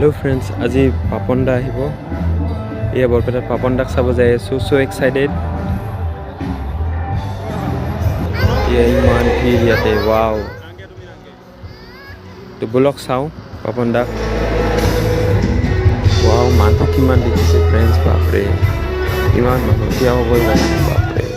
Hello friends आज पापन दा ये बरपेटा पापन दाक चाब जाय आसो सो एक्साइटेड ये इमान भीड़ इते वाव तो ब्लॉग चाও पापन दाक वाव मानु किमान देखिसे फ्रेंड्स बापरे इमान मानु किया होबो बापरे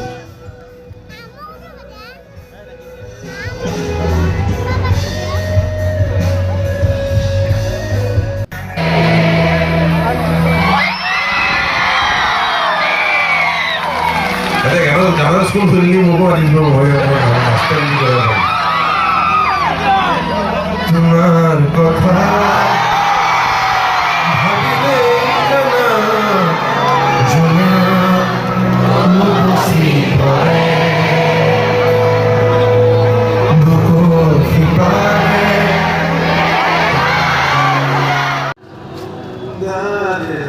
Jangan school feeling mau ada juga mau ya master juga. Dengan kota habile kana juna musi pare buku hipare dare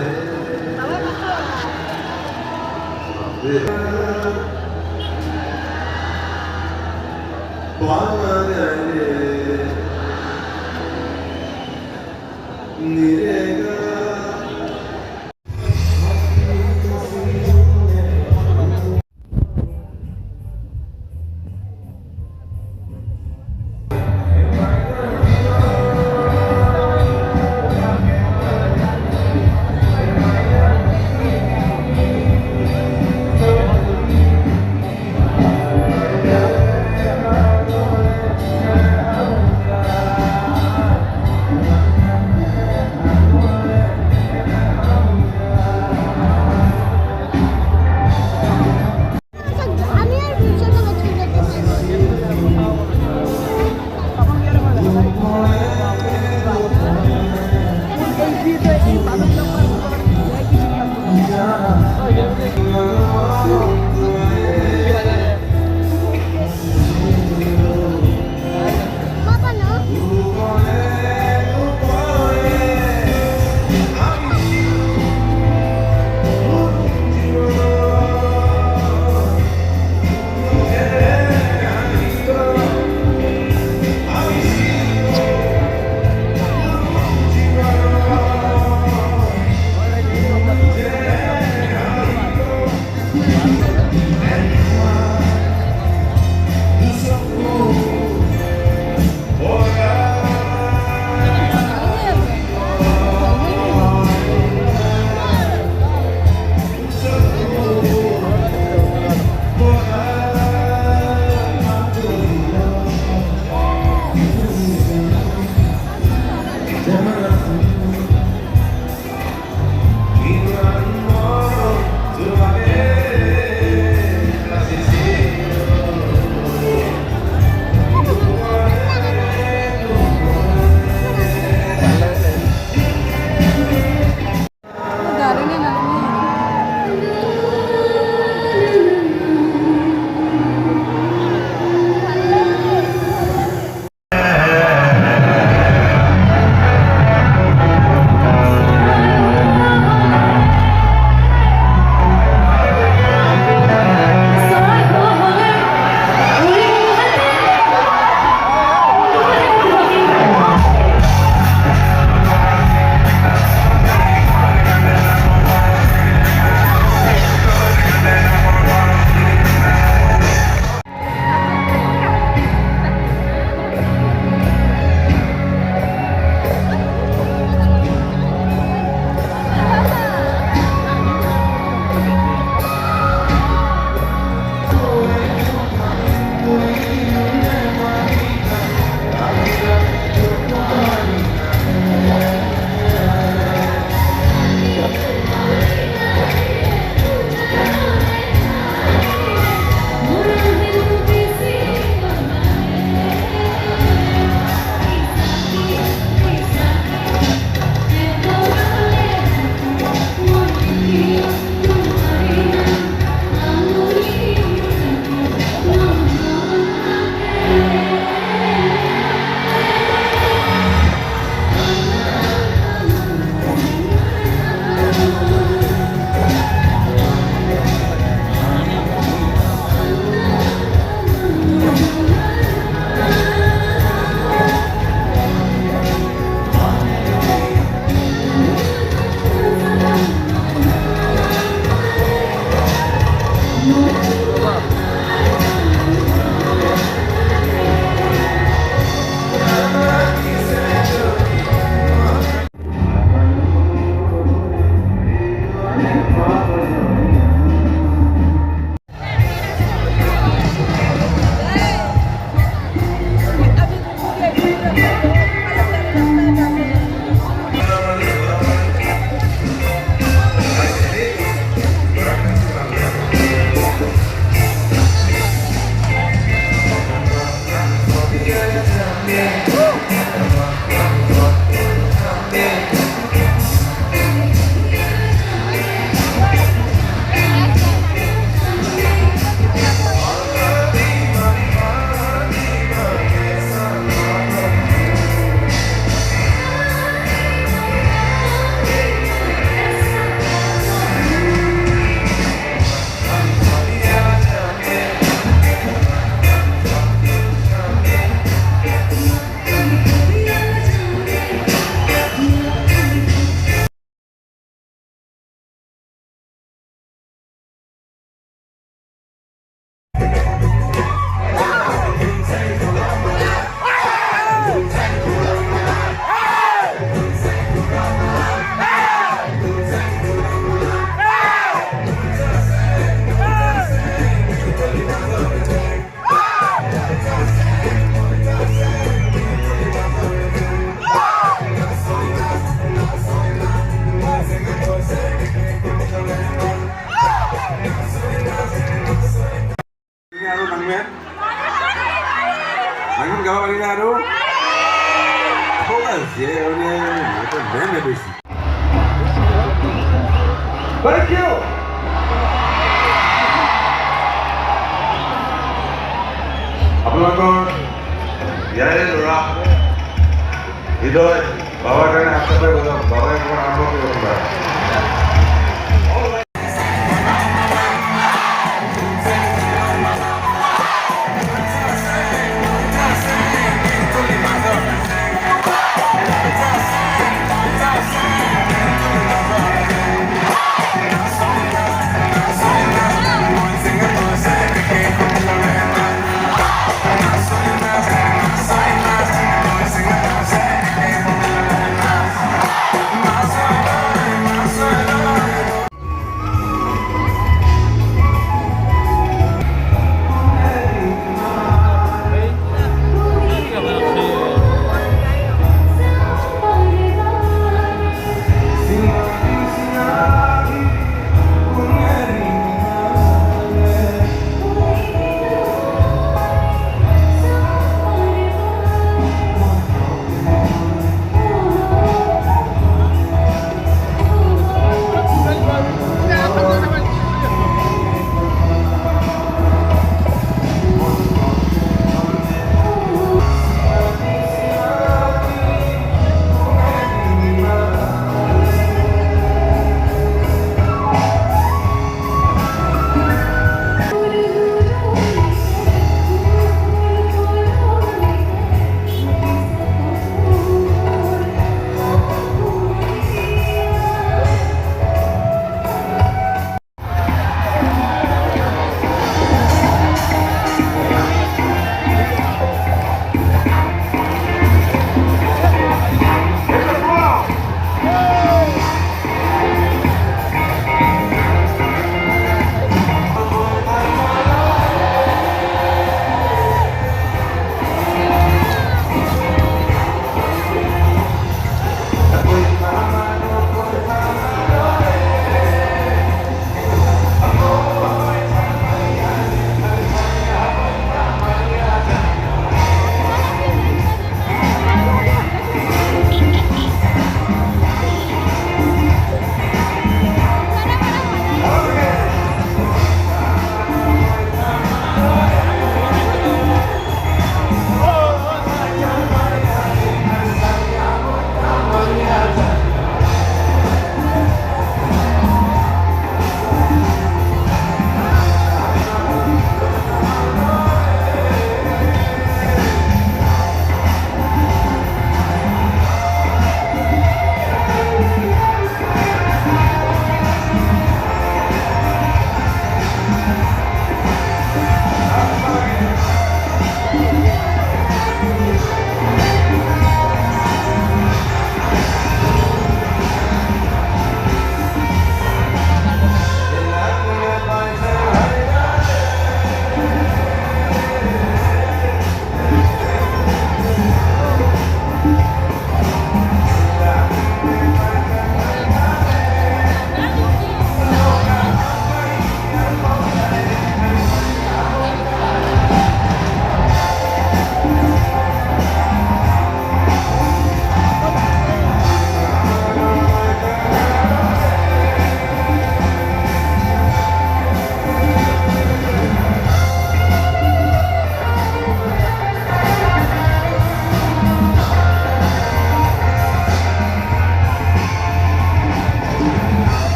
আৰু নাংমেন নাংমেন গাব পাৰিলে আৰু ঠিক আছে মানে বেয়া নেবেছি Thank you. আপোনালোকৰ ইয়াৰে ল'ৰা হৃদয় বাবাৰ কাৰণে হাত চাপাই বজাওক বাবাই অকণমান আৰম্ভ কৰিব পাৰে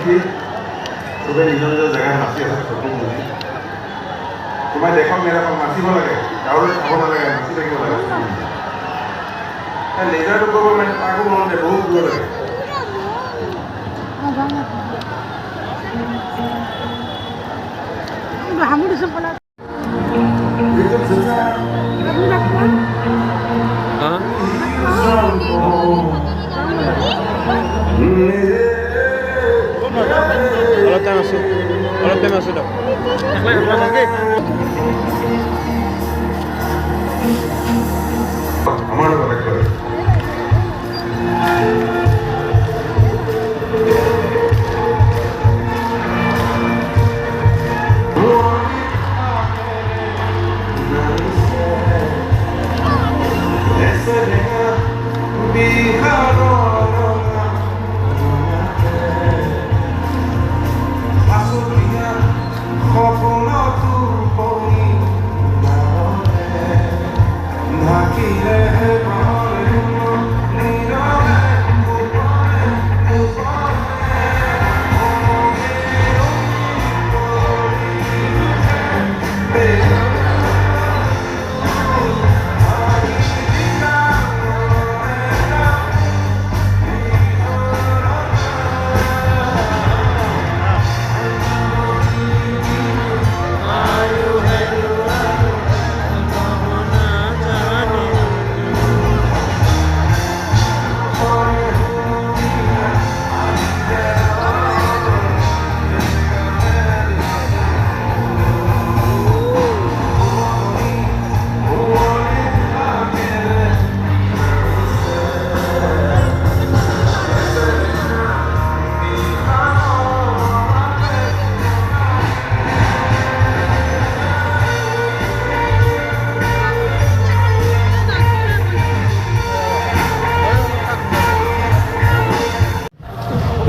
দেখি চবেই নিজৰ নিজৰ জেগাত নাচি আছে চকু মুদি তোমাৰ দেখক নেদেখক নাচিব লাগে কাৰোলৈ চাব নালাগে নাচি থাকিব লাগে লেজাৰটো কৰিব মানে তাকো মনতে বহুত দূৰ লাগে হা অলপ টাইম আছোঁ দিয়ক আমাৰ লগত একেবাৰে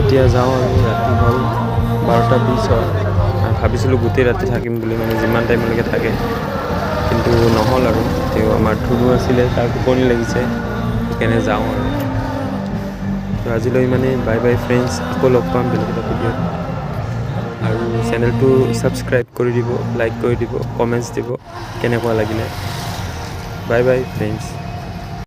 এতিয়া যাওঁ আৰু ৰাতি হ'ল 12:20 হ'ল আৰু ভাবিছিলোঁ গোটেই ৰাতি থাকিম বুলি মানে যিমান টাইমলৈকে থাকে কিন্তু নহ'ল আৰু তেওঁ আমাৰ থুৰু আছিলে তাৰ টোপনি লাগিছে সেইকাৰণে যাওঁ আৰু তো আজিলৈ মানে বাই বাই ফ্ৰেণ্ডছ আকৌ লগ পাম বেলেগ এটা ভিডিঅ'ত আৰু চেনেলটো ছাবস্ক্ৰাইব কৰি দিব লাইক কৰি দিব কমেণ্টছ দিব কেনেকুৱা লাগিলে বাই বাই ফ্ৰেণ্ডছ